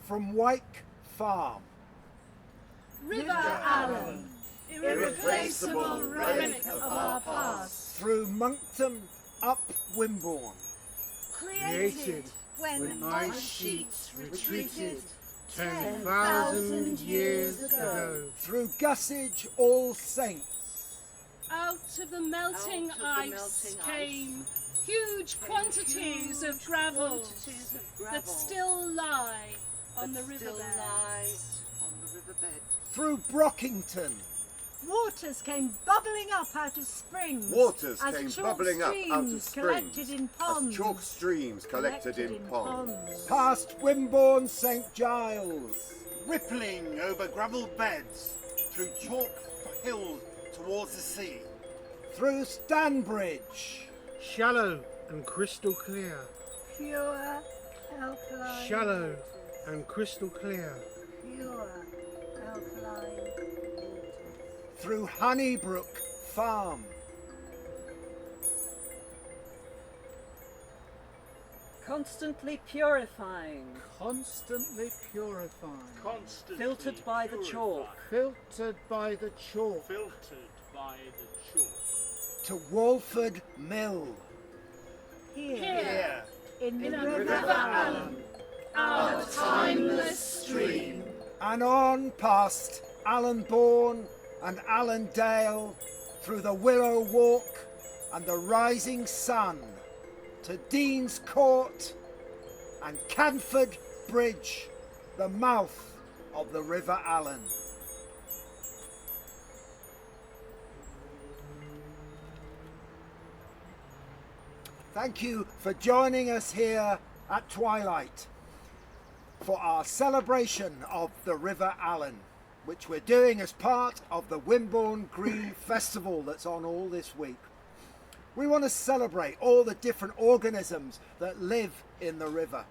from Wyke Farm. River Allen, irreplaceable relic of our past. Through Monkton up Wimborne. Created when ice sheets retreated 10,000 years ago. Through Gussage All Saints. Out of the melting ice came huge quantities of gravel that still lie on the riverbed. Through Brockington. Waters came bubbling up out of springs. Waters as came chalk bubbling up out of streams springs. collected in ponds. As chalk streams collected in ponds. Past Wimborne St Giles. Rippling over gravel beds, through chalk hills towards the sea. Through Stanbridge. Shallow and crystal clear. Pure alkaline. Shallow and crystal clear. Pure alkaline. Through Honeybrook Farm. Constantly purifying. Constantly purifying. Constantly Filtered by the chalk. Filtered by the chalk. Filtered by the chalk. To Walford Mill. Here. In the River River Allen. Our timeless stream. And on past Allenbourne and Allendale, through the Willow Walk and the Rising Sun, to Dean's Court and Canford Bridge, the mouth of the River Allen. Thank you for joining us here at twilight for our celebration of the River Allen, which we're doing as part of the Wimborne Green Festival that's on all this week. We want to celebrate all the different organisms that live in the river.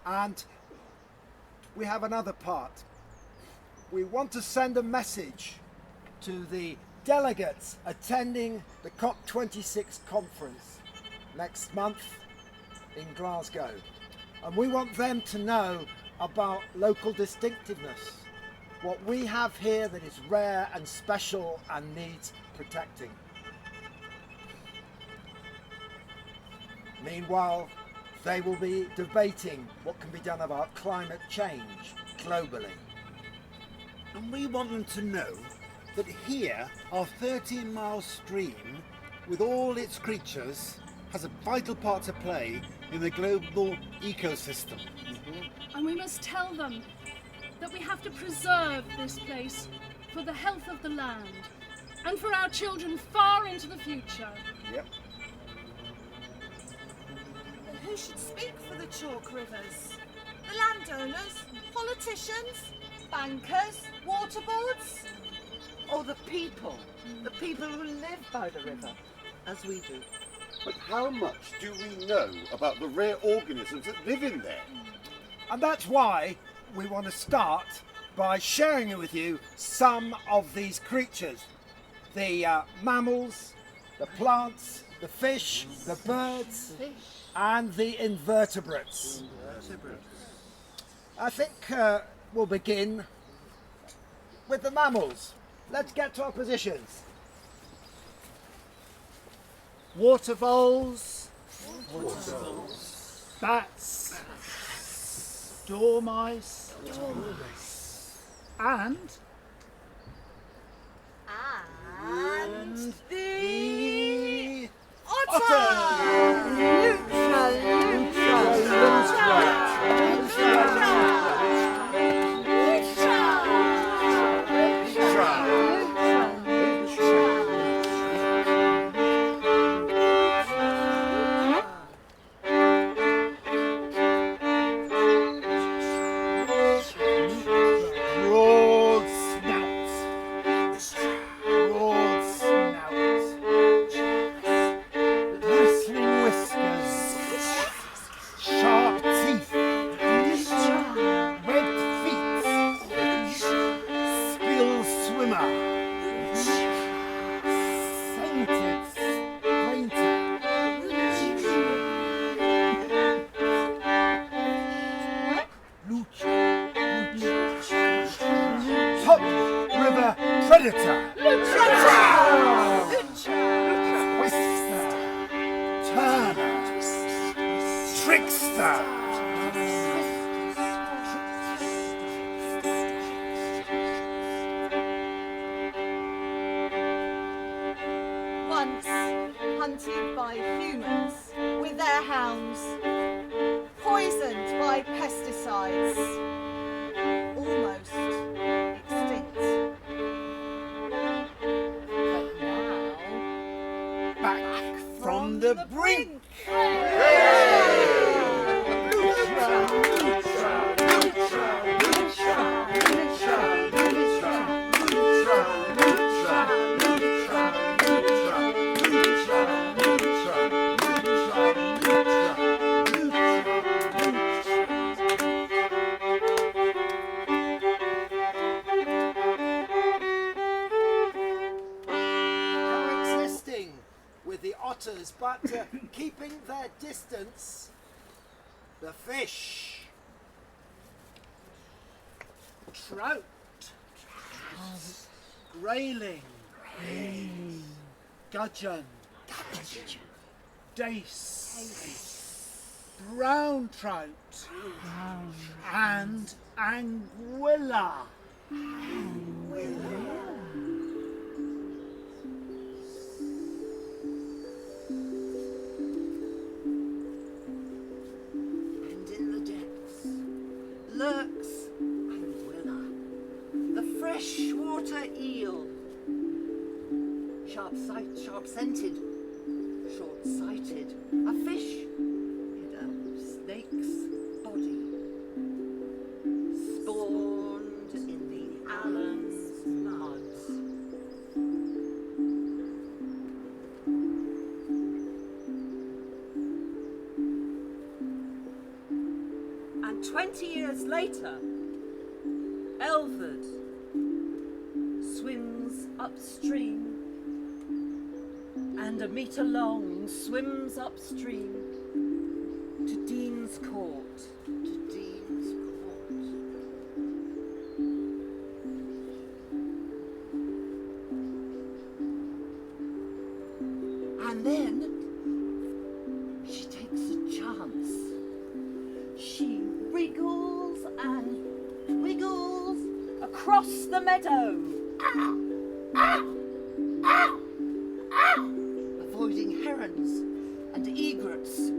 And we have another part. We want to send a message to the delegates attending the COP26 conference next month in Glasgow. And we want them to know about local distinctiveness, what we have here that is rare and special and needs protecting. Meanwhile, they will be debating what can be done about climate change globally. And we want them to know that here, our 13-mile stream, with all its creatures, has a vital part to play in the global ecosystem. And we must tell them that we have to preserve this place for the health of the land and for our children far into the future. Yep. Who should speak for the chalk rivers? The landowners, politicians, bankers, water boards? Or the people who live by the river, as we do. But how much do we know about the rare organisms that live in there? And that's why we want to start by sharing with you some of these creatures. The mammals, the plants, the fish, the birds, and the invertebrates. I think we'll begin with the mammals. Let's get to our positions. Water voles, Bats. Dormice. And the bristling whiskers, Predator. Twister. Turner. Trickster. Once hunted by humans with their hounds, poisoned by pesticides, almost extinct. But now, Back from the brink. Coexisting with the otters, but keeping their distance, the fish. Trout. Grayling. Gudgeon. Dace. Brown trout. And anguilla. And in the depths lurks anguilla, the freshwater eel. Sharp-scented, short-sighted, a fish in a snake's body, spawned in the Allen's mud. And 20 years later, Elford swims upstream, and a metre long swims upstream to Dean's Court. To Dean's Court. And then she takes a chance. She wriggles and wiggles Across the meadow, avoiding herons and egrets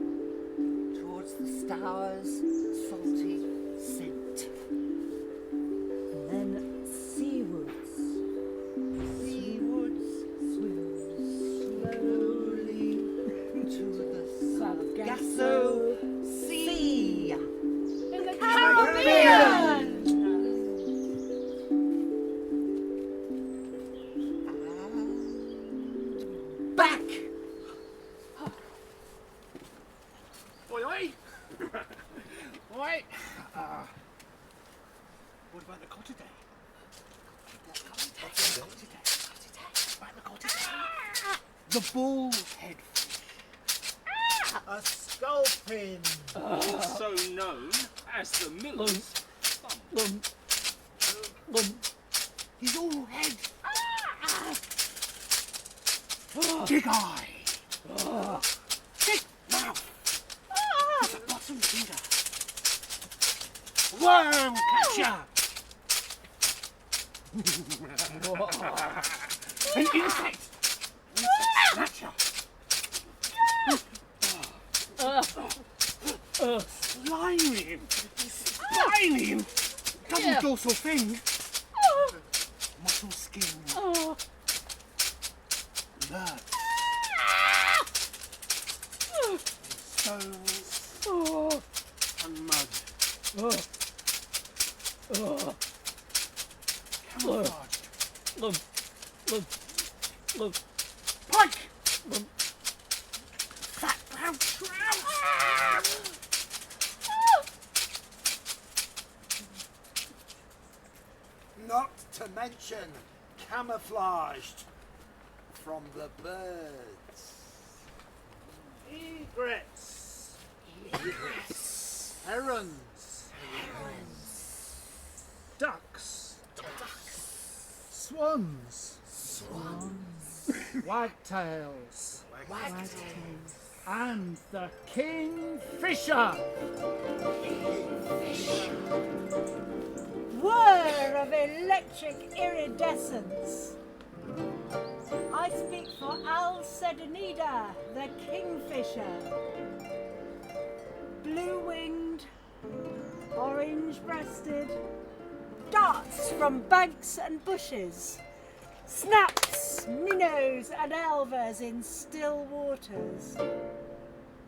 towards the Stour's salty scent. and then seawards. Seawards swim slowly to the Sargasso Sea. In the Caribbean! And back. Oi, oi! Oi! What about the cotterdale? The bullhead fish. A sculpin. Also known as the miller's thumb. He's all head. Big eye. Big mouth. He's a bottom feeder. Worm catcher. An insect. Snatcher. Slimy. Spiny. Double dorsal fin. Muscle skin. Lurch. Stones. And mud. Camouflaged. Pike. Fat brown trout. Not to mention camouflaged from the birds. Egrets. Herons. Ducks. Swans. Wagtails. And the Kingfisher. Whir of electric iridescence. I speak for Alcedonida, the Kingfisher. Blue-winged, orange-breasted, darts from banks and bushes, snaps, minnows and elvers in still waters,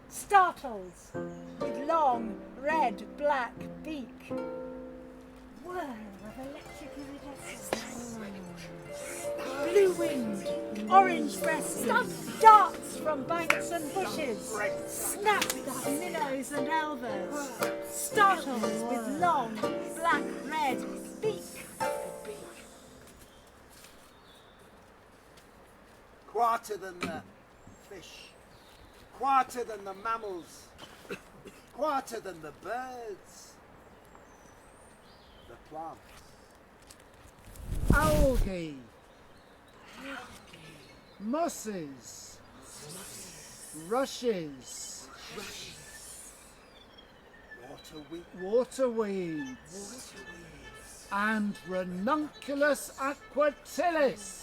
startles with long red-black beak. Whir of electric iridescence. Blue-winged, orange-breasted, darts from banks and bushes, snaps of minnows and elvers, startles with long black-red beak. Quieter than the fish, quieter than the mammals, quieter than the birds, the plants. Algae. Mosses. Rushes. Waterweeds. And Ranunculus aquatilis.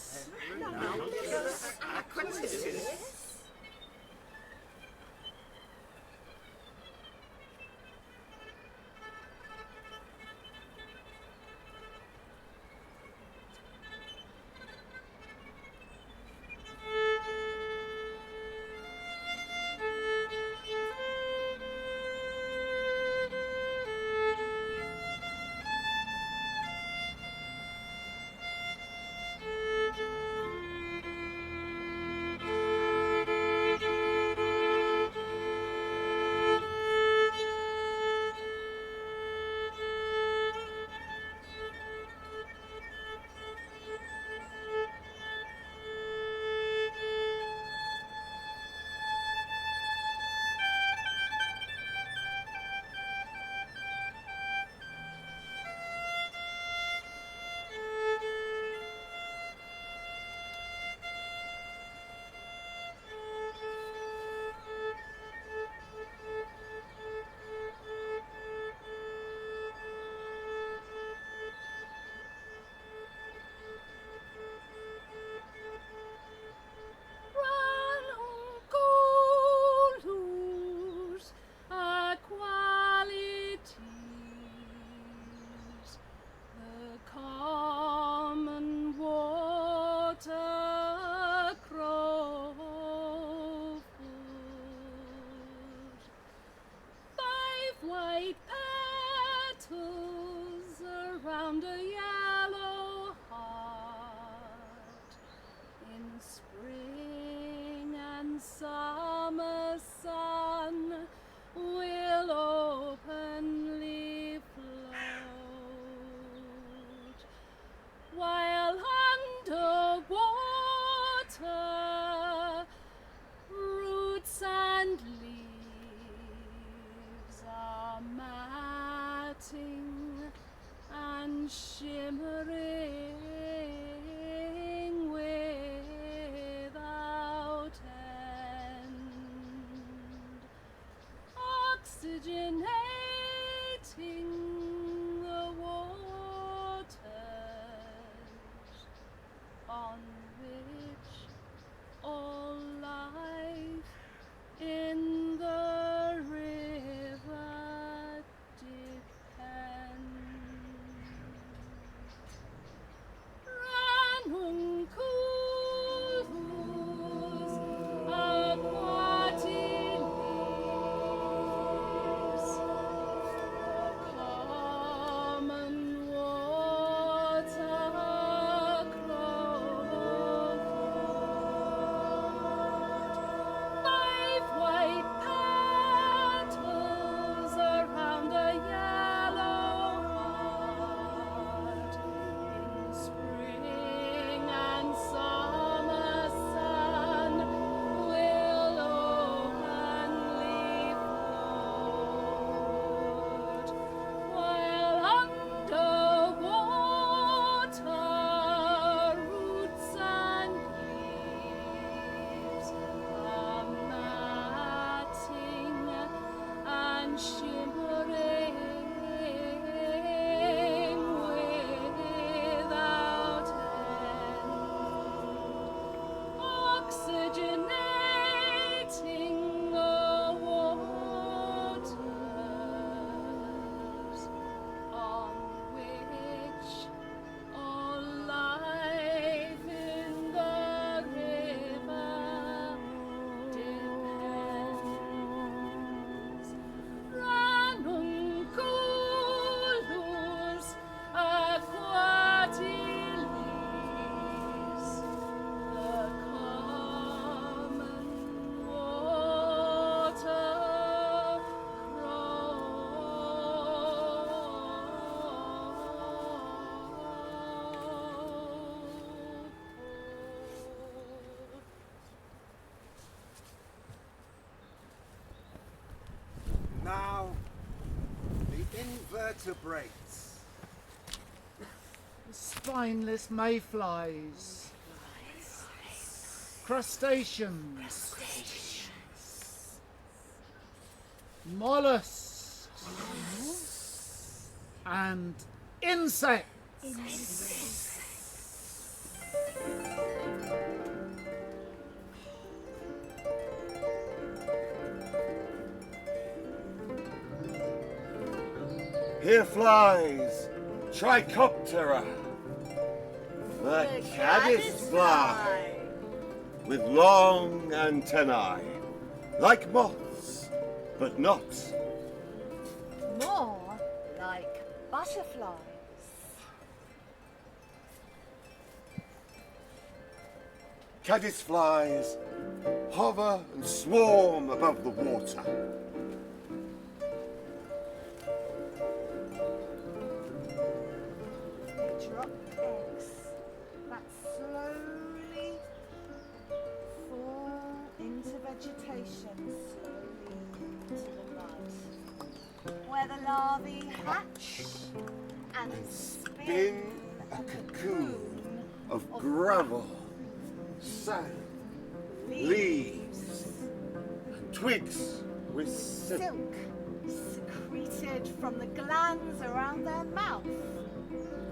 Invertebrates. Spineless mayflies. Crustaceans. Mollusks. And insects. Here flies Trichoptera, the Caddis fly, with long antennae, like moths, but not. More like butterflies. Caddis flies hover and swarm above the water. They drop eggs that slowly fall into vegetation, slowly into the mud, where the larvae hatch and Spin a cocoon of gravel, sand, leaves, and twigs with silk secreted from the glands around their mouth.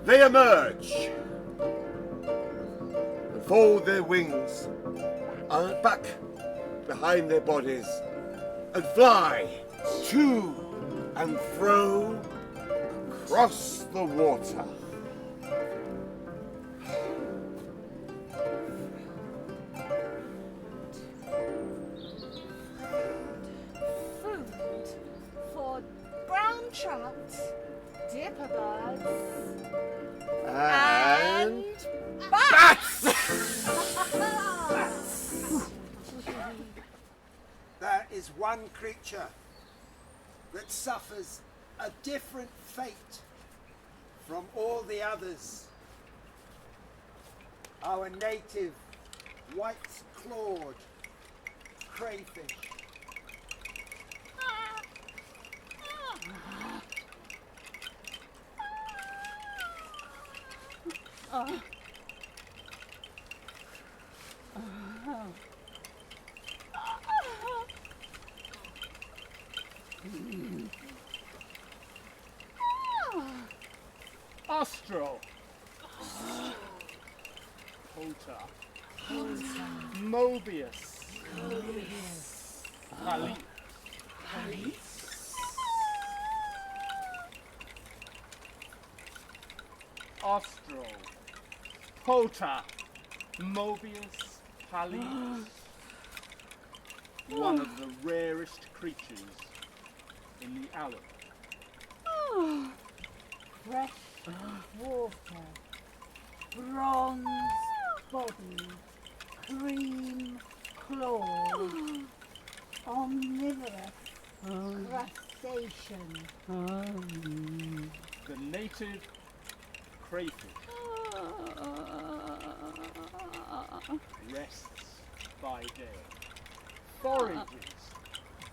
They emerge and fold their wings back behind their bodies and fly to and fro across the water. Food for brown trout, dipper birds, And bats! There is one creature that suffers a different fate from all the others. Our native white-clawed crayfish. Austral. Otter. Mobius. Halit. Austral. Potter. Mobius. Halit. One of the rarest creatures in the Allen. Fresh water, bronze body, cream claw, omnivorous crustacean. The native crayfish rests by day, forages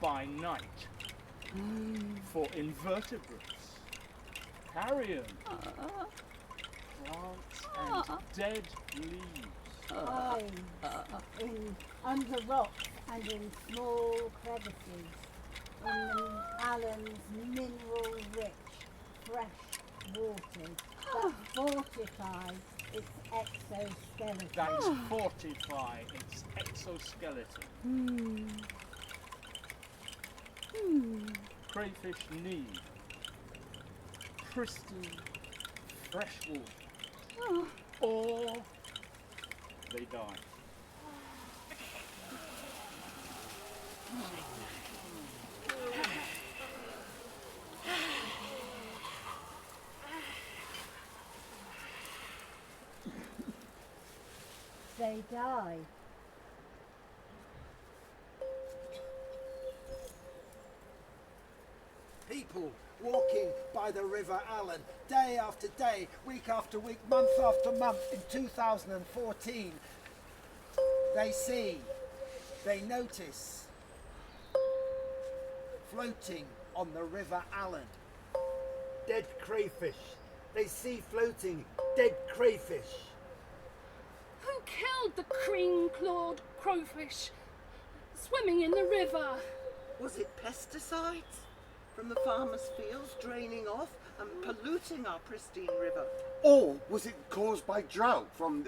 by night for invertebrates, carrion, plants and dead leaves. In under rocks and in small crevices, in the Allen's mineral-rich, fresh waters that fortify its exoskeleton. That fortify its exoskeleton. Crayfish need pristine fresh water, or they die. They die. People walking by the River Allen day after day, week after week, month after month in 2014. They see, they notice, floating on the River Allen, dead crayfish. They see floating dead crayfish. Who killed the cream-clawed crowfish swimming in the river? Was it pesticides from the farmers' fields draining off and polluting our pristine river? Or was it caused by drought from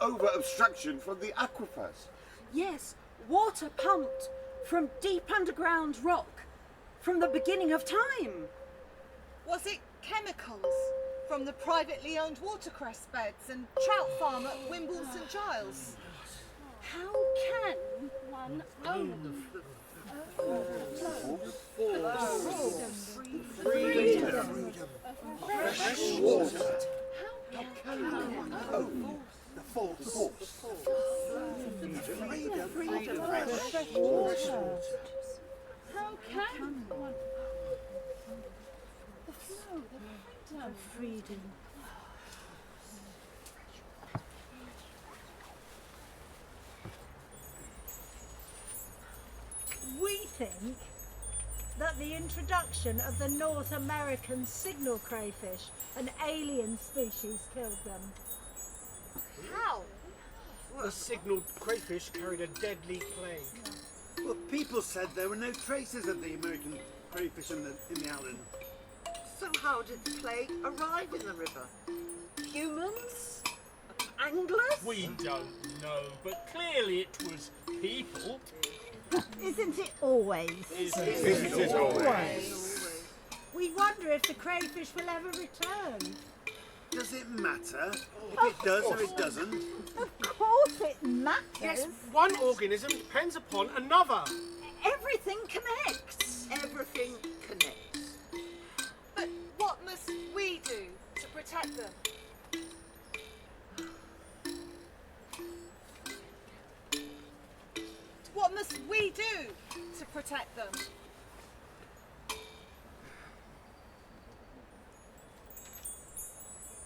over-obstruction from the aquifers? Yes, water pumped from deep underground rock from the beginning of time. Was it chemicals from the privately owned watercress beds and trout farm at Wimborne St Giles? How can one own Freedom. Fresh water. How can one Oh, the force. Freedom. Fresh water. How can one? The flow, the freedom. We think that the introduction of the North American signal crayfish, an alien species, killed them. How? The signalled crayfish carried a deadly plague. Well, people said there were no traces of the American crayfish in the Allen. So how did the plague arrive in the river? Humans? Anglers? We don't know, but clearly it was people. Isn't it always? Isn't it always? We wonder if the crayfish will ever return. Does it matter if it does or it doesn't? Of course it matters. Yes, one organism depends upon another. Everything connects. Everything connects. But what must we do to protect them? What must we do to protect them?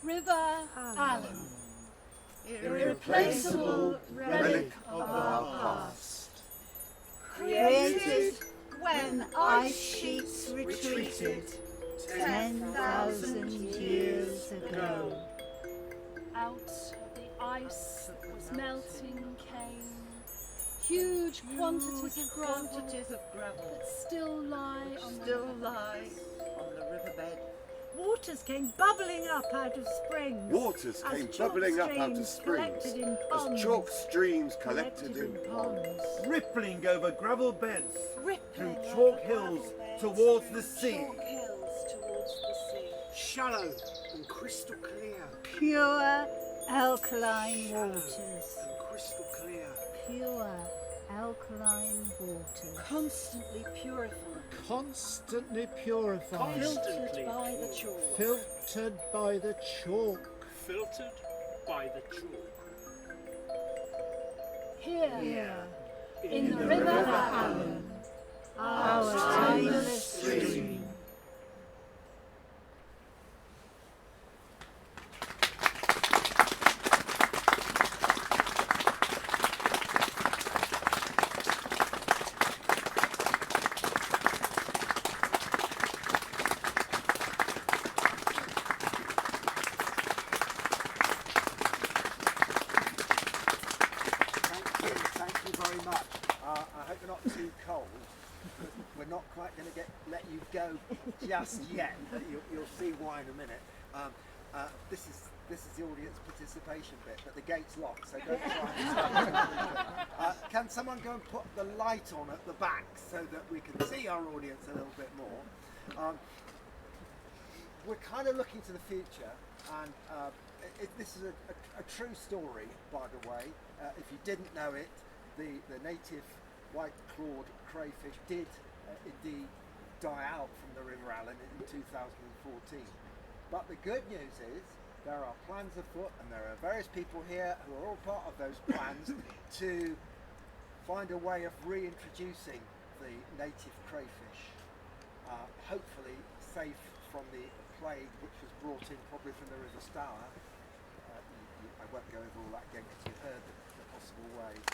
River Allen. Irreplaceable relic of our past. Created when ice sheets retreated 10,000 years ago. Out of the ice that was melting came huge quantities of gravel that still lie on the riverbed. Waters came bubbling up out of springs. Waters as came chalk bubbling up out of streams springs collected in ponds. as chalk streams collected in ponds. Rippling over gravel beds Rippling through over chalk gravel hills beds towards through the sea. Chalk hills towards the sea. Shallow and crystal clear. Pure alkaline waters. And crystal clear. Pure alkaline waters. Constantly purified. Constantly purified. Filtered by the chalk. Filtered by the chalk. Filtered by the chalk. Here, in the River Allen, Our timeless stream. Thank you very much. I hope you're not too cold. We're not quite going to let you go just yet. But you'll see why in a minute. This is the audience participation bit, but the gate's locked, so don't try. Can someone go and put the light on at the back so that we can see our audience a little bit more? We're kind of looking to the future, and this is a true story, by the way. If you didn't know it, the native white-clawed crayfish did indeed die out from the River Allen in 2014. But the good news is there are plans afoot, and there are various people here who are all part of those plans to find a way of reintroducing the native crayfish, hopefully safe from the plague which was brought in probably from the River Stour. I won't go over all that again because you heard the possible ways.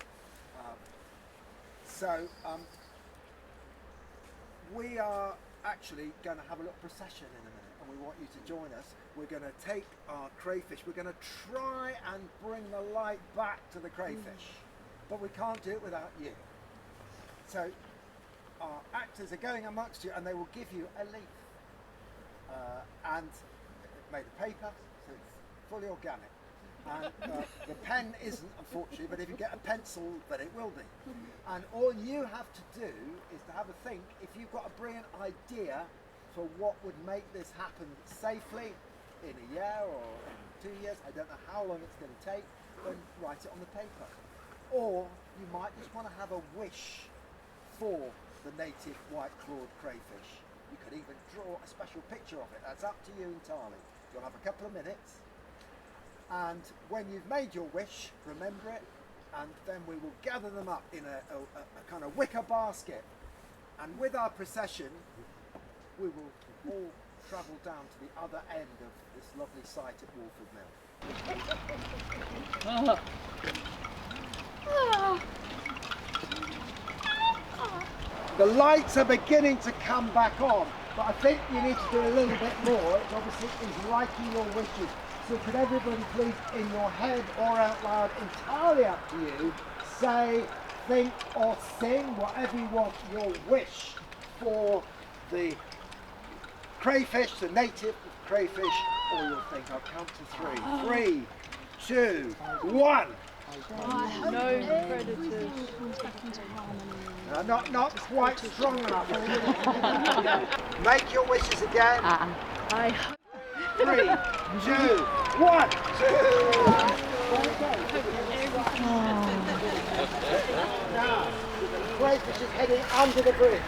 We are actually going to have a little procession in a minute, and we want you to join us. We're going to take our crayfish, we're going to try and bring the light back to the crayfish, but we can't do it without you. So our actors are going amongst you and they will give you a leaf. And it's made of paper, so it's fully organic. And the pen isn't, unfortunately, but if you get a pencil, then it will be. And all you have to do is to have a think. If you've got a brilliant idea for what would make this happen safely in a year or in 2 years, I don't know how long it's going to take, then write it on the paper. Or you might just want to have a wish for the native white-clawed crayfish. You could even draw a special picture of it. That's up to you entirely. You'll have a couple of minutes. And when you've made your wish, remember it, and then we will gather them up in a kind of wicker basket. And with our procession, we will all travel down to the other end of this lovely site at Wolford Mill. The lights are beginning to come back on, but I think you need to do a little bit more. It obviously is writing your wishes. So could everybody please, in your head or out loud, entirely up to you, say, think or sing whatever you want, your wish for the crayfish, the native crayfish, or you'll think. I'll count to 3. 3, 2, 1. No predators. Not quite strong enough. Make your wishes again. I hope. 3, 2, 1. 2. Now, the crayfish is heading under the bridge.